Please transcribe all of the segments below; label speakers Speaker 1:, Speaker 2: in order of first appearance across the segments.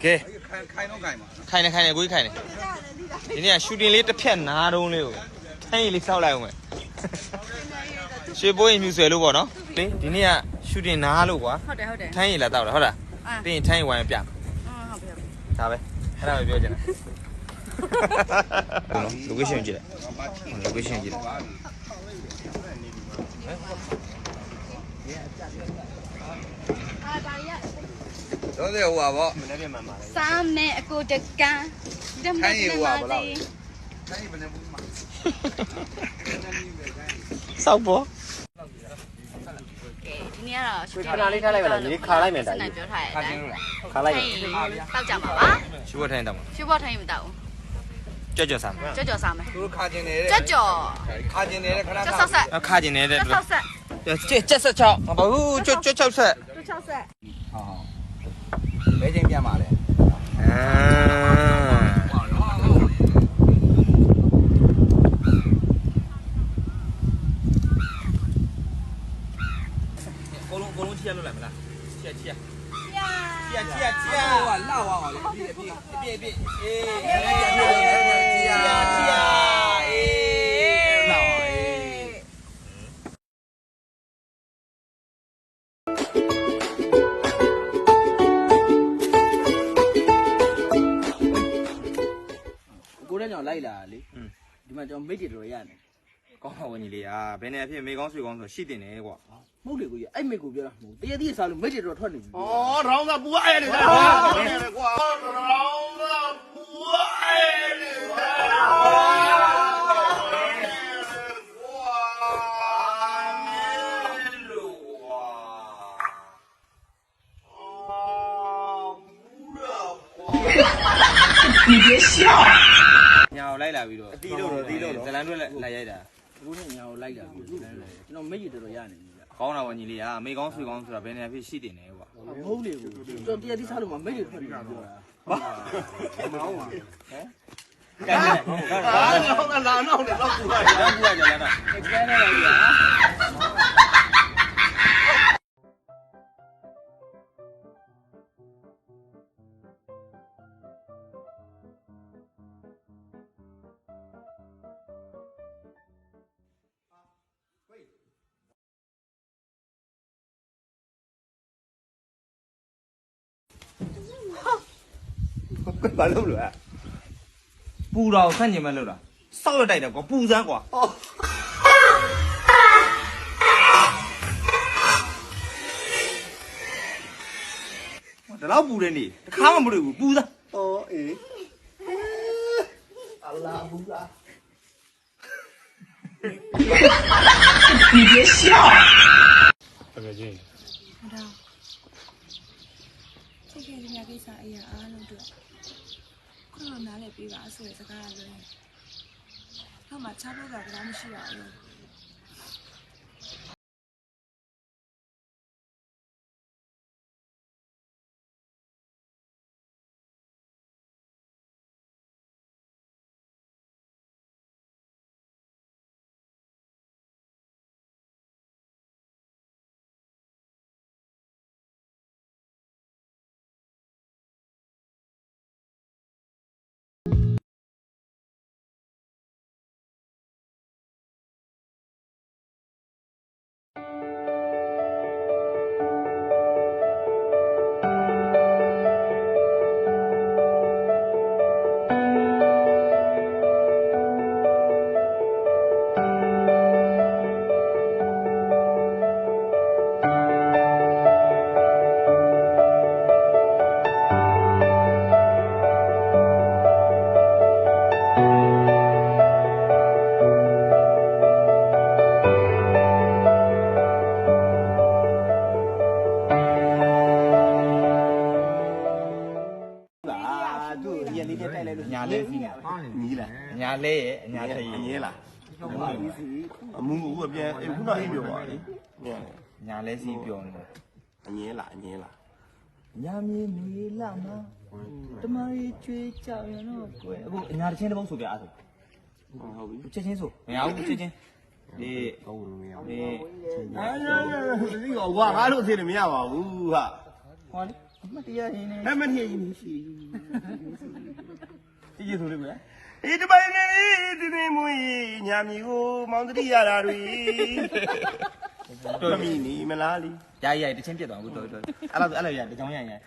Speaker 1: Okay. Kind of good kind. In shooting little pen, not only. Tiny sao lại không? She boy music luôn nó. Đi nè shooting ná luôn quá. Tiny là tao rồi, hả? Đi tiny hoài piang. Sao vậy? Cái nào biểu diễn? Location gì đấy? Location gì đấy? Đó là hoa bò.
Speaker 2: Sa mẹ cô đực ca.
Speaker 1: Thấy hoa bò. Sao bố?
Speaker 2: Đi nè rồi.
Speaker 3: Khá lại là gì? Khá lại mình
Speaker 2: đấy.
Speaker 3: Khá lại.
Speaker 2: Tao chạm bảo á.
Speaker 1: Chú bố thấy đâu?
Speaker 2: Chú bố thấy mình đâu?
Speaker 1: Cho sao?
Speaker 2: Cho sao mày? Cho. Cho sao sợ?
Speaker 1: Khá gì nè đấy.
Speaker 2: Cho sao sợ?
Speaker 1: Chết sợ cháu. Bảo cho sợ.
Speaker 2: Cho sao sợ?
Speaker 3: Mấy trên mà đấy. Cô luôn chia luôn lại mà chia. Lao bị. Cô đã nhỏ lay là lý. Nhưng mà cho mấy chị rồi à này.
Speaker 1: Có hậu gì à? Bên này phía mấy con suy con rồi shit này quá.
Speaker 3: Mốc để cô gì? Anh mấy cô biết là mốc. Tí sao luôn mấy chị rồi thoát được.
Speaker 4: Rong ra búa ai này ra. Rong ra búa ai này
Speaker 5: 你别笑。
Speaker 1: Nhau lấy là vì đồ. Tí đâu. Giờ làm luôn lại vậy đã.
Speaker 3: Cô này nhau lay là. Nó mấy chị rồi à này.
Speaker 1: Có nào vậy nhỉ à? Mấy con suy con rồi bên này phía shit này quá.
Speaker 3: Mốc để cô. Cho tí sao luôn mà mấy chị thoát được. Máu à?
Speaker 4: Nó là nó để nó cùi.
Speaker 3: Cái này là gì hả?
Speaker 4: Bà lâu rồi à?
Speaker 1: Pù đầu khăn gì mà lâu rồi? Sao lại đẩy được có pù ra quả? Để lão pù lên đi, khá mà được pù ra.
Speaker 4: Ý. Allah bú ra.
Speaker 5: 你别笑。
Speaker 6: တကယ်ချင်း
Speaker 2: ဟုတ်တော့စိတ်ခဲဒီများကိစ္စအရာအားလုံးတို့ခုနကနားလည်ပြီးပါဆိုတဲ့စကားလည်းတော့မှချဖို့ကဘာမှမရှိပါဘူး
Speaker 1: Nhà lê gì nè?
Speaker 4: Nghĩ là.
Speaker 1: Nhà lê, nhà thầy.
Speaker 4: Nhé là. Muốn ngủ ở bên em cũng nói em biểu rồi.
Speaker 1: Nhà lê gì biểu nè.
Speaker 4: Nhé là.
Speaker 1: Nhà mi mi làm mà. Tụi mày chơi chào nó quên. Nhà trên đó bông sủi à thôi. Chơi trên sủi. Mày áo chơi trên. Đi. Đi.
Speaker 4: Cái gò qua cái lúc thì mày vào hả?
Speaker 3: မတရားရင်နေမထည့်ရင်ရှိ
Speaker 1: ကြည့်ကြဆိုလေးကွာ
Speaker 4: ဒီတပိုင်နေဒီနေမွေးညာမီကိုမောင်တတိရတာတွေတော်မီနီမလားလီ
Speaker 1: ရာကြီးတချင်းပြတ်သွားဘူးတော်တော်အဲ့လိုရတကြောင်ရရင်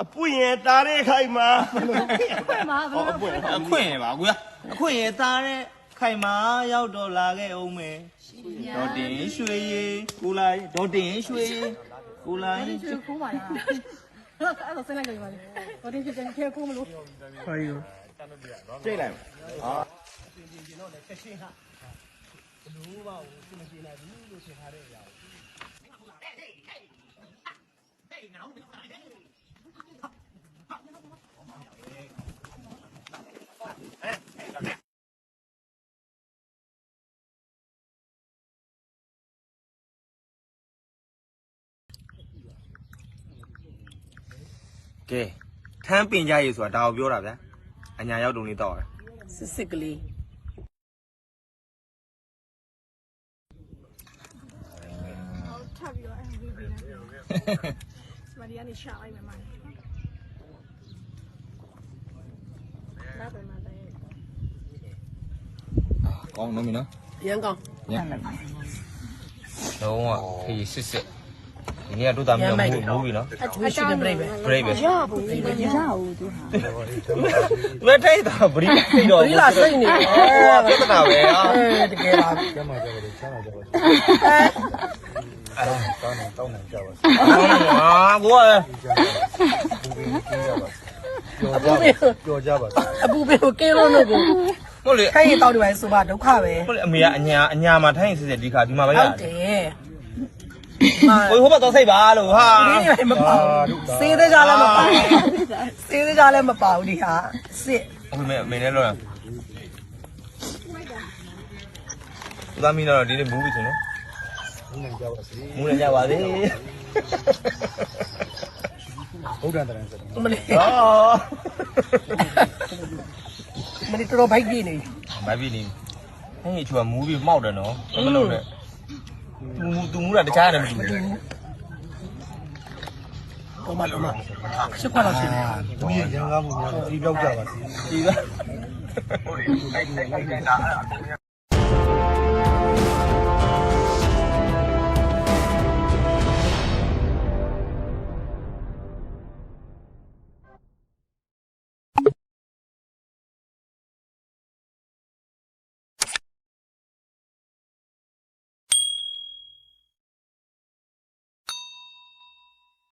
Speaker 4: အပွင့်ရဲ့တားတဲ့ခိုင်မှာ
Speaker 1: အခွင့်ရပါကွာအခွင့်ရသားတဲ့ခိုင်မာရောက်တော့လာခဲ့အောင်မယ်ဒေါ်တင်ရွှေရီကိုလိုက်ဒေါ်တင်ရွှေရီကိုလိုက်
Speaker 2: ခိုးပါလားအဲ့တော့ဆင်းလိုက်ကြပါလေဘာတင်ဖြစ်တယ်ခဲခိုးမလို့
Speaker 3: ဟာယူ
Speaker 1: ကြိတ်လိုက်ဟာကဲထမ်းပင်ကြရေးဆိုတာဒါကိုပြောတာဗျာအညာရောက်တုံလေးတော့တယ်
Speaker 3: စစ်ကလေး
Speaker 2: ထပ်ပြီးတော့အဲ့ဒီပြီးနေတယ်စမဒီကနေရှာလိုက်မယ်မလာပဲမလာရဲ့
Speaker 1: ကောင်းနော်မင်းနော်
Speaker 3: ရန်ကောင်း
Speaker 1: ညတော့ခေးစစ်စစ်ဒီနေ့တို့သားမျိုးမူပြီနော်
Speaker 3: အချစ်တဲ့ break ပဲ
Speaker 1: break ပဲ
Speaker 2: ရဘူးလေမရဘူးသူဟာ
Speaker 1: ဝက်ထိုက်တာဘရီသိတော့
Speaker 3: ဘရီလာစိတ်နေတယ်
Speaker 1: ပြဿနာပဲဟာ
Speaker 3: တကယ်လား
Speaker 6: ကျမ်းမာကြပါလေချမ်းသာကြပါစေတောင်းနိုင်ကြပါစေ
Speaker 1: အာကိုက
Speaker 6: ကြော်ကြပါစေ
Speaker 3: အပူပေကိုကဲလို့လို့ကို
Speaker 1: ဟုတ်လေ
Speaker 3: ခိုင်းရင်တောက်တယ်ပဲဆိုပါဒုက္ခပဲ
Speaker 1: ဟုတ်လေအမေကအညာမှာထိုင်းစစ်စစ်ဒီခါဒီမှာပဲရ
Speaker 3: ဟုတ်တယ်
Speaker 1: ဟိုဟိုဘက်တော့စိတ်ပါလို့ဟာ
Speaker 3: ဒီနေ့မပေါ့စေးသေးကြလည်းမပေါ့စေးသေးကြလည်းမပေါ့ဒီဟာစစ်
Speaker 1: အမေအမေနဲ့လို့သားမင်းတော့ဒီနေ့မူပြီဆိုနော်
Speaker 6: နိုင်ကြပါစေ
Speaker 1: မူနေကြပါသေး
Speaker 6: ဘုဒ္ဓံတရံစတယ်
Speaker 3: မလေး
Speaker 1: ဟော
Speaker 3: မလေးတော်ဘိုက်ကြီးနေ
Speaker 1: မပြီနေဟဲ့ချူကမူပြီးမှောက်တယ်နော်မလို့နဲ့သူမူတာတခြားရတယ်မတူဘူး
Speaker 3: တော့မရှစ်ခွက်လောက်ရှိနေ
Speaker 6: သူရဲ့ရန်ကားမှုများဒီတော့ကြပါစေ
Speaker 1: ဒီက